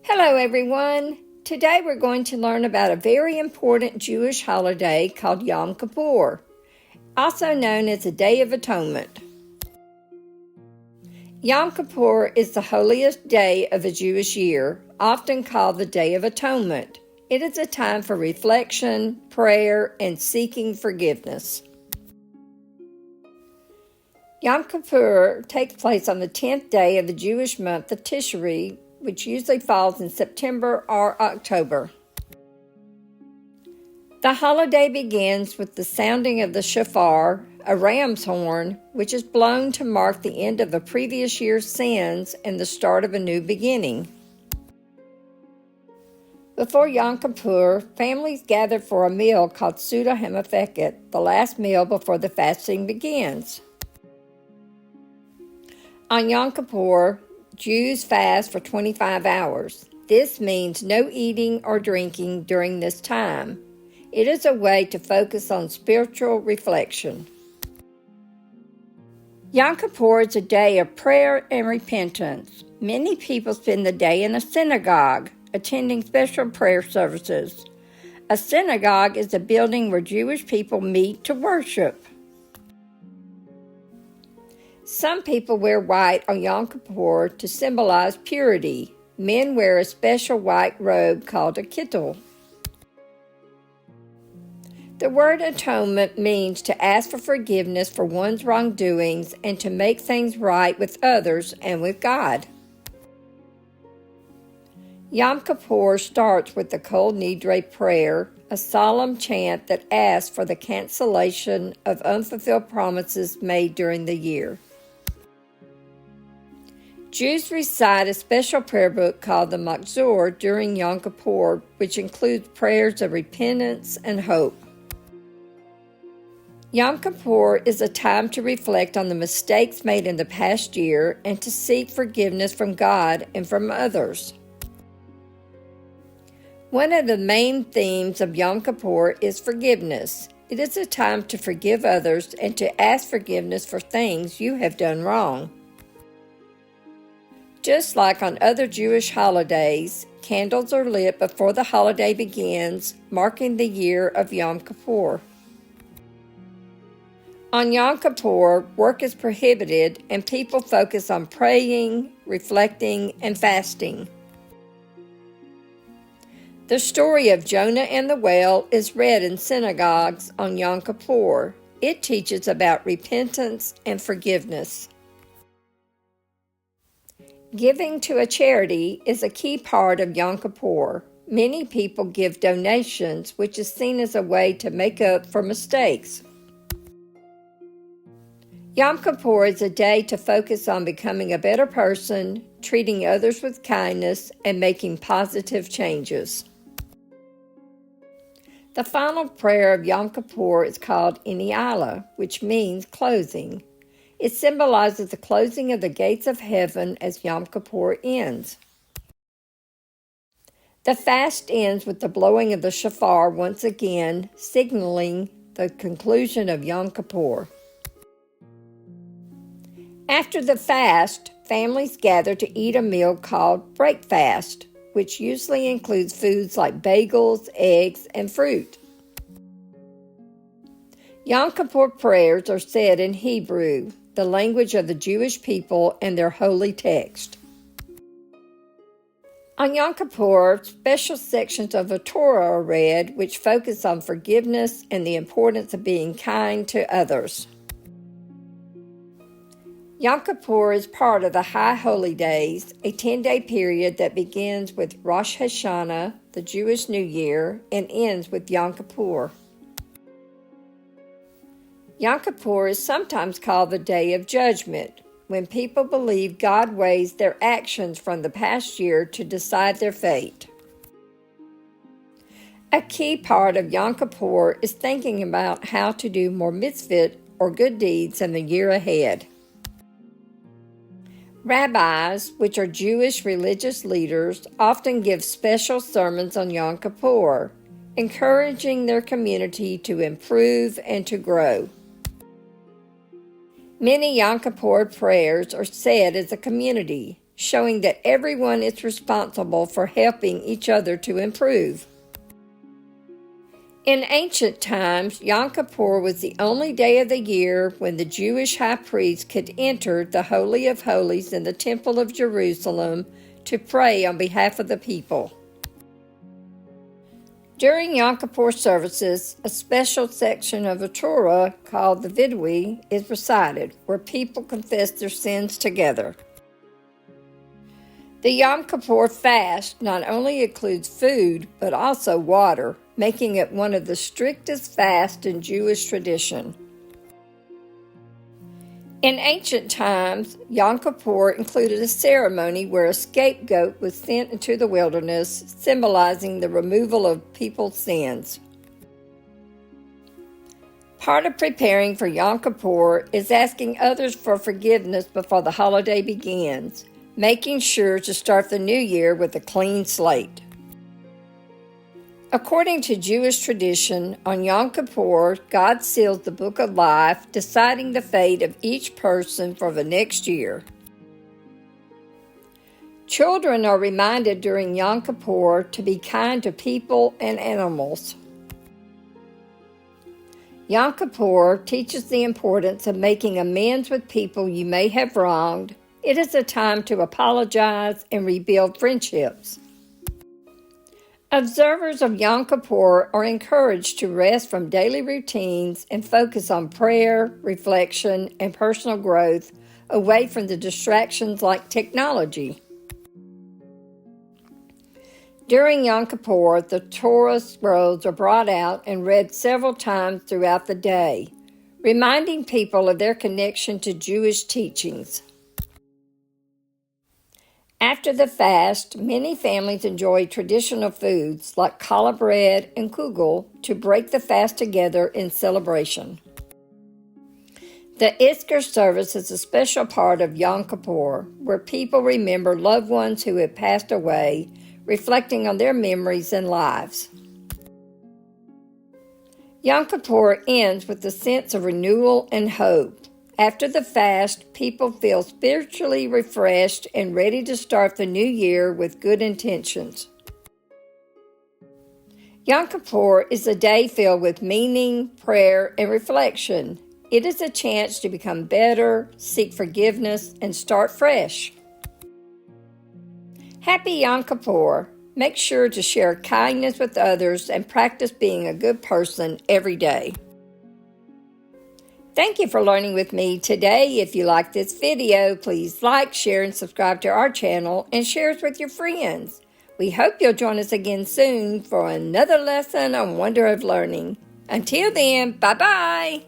Hello everyone! Today we're going to learn about a very important Jewish holiday called Yom Kippur, also known as the Day of Atonement. Yom Kippur is the holiest day of the Jewish year, often called the Day of Atonement. It is a time for reflection, prayer, and seeking forgiveness. Yom Kippur takes place on the 10th day of the Jewish month of Tishri, which usually falls in September or October. The holiday begins with the sounding of the shofar, a ram's horn, which is blown to mark the end of a previous year's sins and the start of a new beginning. Before Yom Kippur, families gather for a meal called Suda Hamafeket, the last meal before the fasting begins. On Yom Kippur, Jews fast for 25 hours. This means no eating or drinking during this time. It is a way to focus on spiritual reflection. Yom Kippur is a day of prayer and repentance. Many people spend the day in a synagogue, attending special prayer services. A synagogue is a building where Jewish people meet to worship. Some people wear white on Yom Kippur to symbolize purity. Men wear a special white robe called a kittel. The word atonement means to ask for forgiveness for one's wrongdoings and to make things right with others and with God. Yom Kippur starts with the Kol Nidre prayer, a solemn chant that asks for the cancellation of unfulfilled promises made during the year. Jews recite a special prayer book called the Machzor during Yom Kippur, which includes prayers of repentance and hope. Yom Kippur is a time to reflect on the mistakes made in the past year and to seek forgiveness from God and from others. One of the main themes of Yom Kippur is forgiveness. It is a time to forgive others and to ask forgiveness for things you have done wrong. Just like on other Jewish holidays, candles are lit before the holiday begins, marking the year of Yom Kippur. On Yom Kippur, work is prohibited and people focus on praying, reflecting, and fasting. The story of Jonah and the whale is read in synagogues on Yom Kippur. It teaches about repentance and forgiveness. Giving to a charity is a key part of Yom Kippur. Many people give donations, which is seen as a way to make up for mistakes. Yom Kippur is a day to focus on becoming a better person, treating others with kindness, and making positive changes. The final prayer of Yom Kippur is called Iniala, which means closing. It symbolizes the closing of the gates of heaven as Yom Kippur ends. The fast ends with the blowing of the shofar once again, signaling the conclusion of Yom Kippur. After the fast, families gather to eat a meal called breakfast, which usually includes foods like bagels, eggs, and fruit. Yom Kippur prayers are said in Hebrew, the language of the Jewish people and their holy text. On Yom Kippur, special sections of the Torah are read, which focus on forgiveness and the importance of being kind to others. Yom Kippur is part of the High Holy Days, a 10-day period that begins with Rosh Hashanah, the Jewish New Year, and ends with Yom Kippur. Yom Kippur is sometimes called the Day of Judgment, when people believe God weighs their actions from the past year to decide their fate. A key part of Yom Kippur is thinking about how to do more mitzvot or good deeds in the year ahead. Rabbis, which are Jewish religious leaders, often give special sermons on Yom Kippur, encouraging their community to improve and to grow. Many Yom Kippur prayers are said as a community, showing that everyone is responsible for helping each other to improve. In ancient times, Yom Kippur was the only day of the year when the Jewish high priest could enter the Holy of Holies in the Temple of Jerusalem to pray on behalf of the people. During Yom Kippur services, a special section of the Torah called the Vidui is recited, where people confess their sins together. The Yom Kippur fast not only includes food, but also water, making it one of the strictest fasts in Jewish tradition. In ancient times, Yom Kippur included a ceremony where a scapegoat was sent into the wilderness, symbolizing the removal of people's sins. Part of preparing for Yom Kippur is asking others for forgiveness before the holiday begins, making sure to start the new year with a clean slate. According to Jewish tradition, on Yom Kippur, God seals the book of life, deciding the fate of each person for the next year. Children are reminded during Yom Kippur to be kind to people and animals. Yom Kippur teaches the importance of making amends with people you may have wronged. It is a time to apologize and rebuild friendships. Observers of Yom Kippur are encouraged to rest from daily routines and focus on prayer, reflection, and personal growth away from the distractions like technology. During Yom Kippur, the Torah scrolls are brought out and read several times throughout the day, reminding people of their connection to Jewish teachings. After the fast, many families enjoy traditional foods like challah bread and kugel to break the fast together in celebration. The Isker service is a special part of Yom Kippur, where people remember loved ones who have passed away, reflecting on their memories and lives. Yom Kippur ends with a sense of renewal and hope. After the fast, people feel spiritually refreshed and ready to start the new year with good intentions. Yom Kippur is a day filled with meaning, prayer, and reflection. It is a chance to become better, seek forgiveness, and start fresh. Happy Yom Kippur! Make sure to share kindness with others and practice being a good person every day. Thank you for learning with me today. If you like this video, please like, share, and subscribe to our channel and share it with your friends. We hope you'll join us again soon for another lesson on Wonder of Learning. Until then, bye-bye.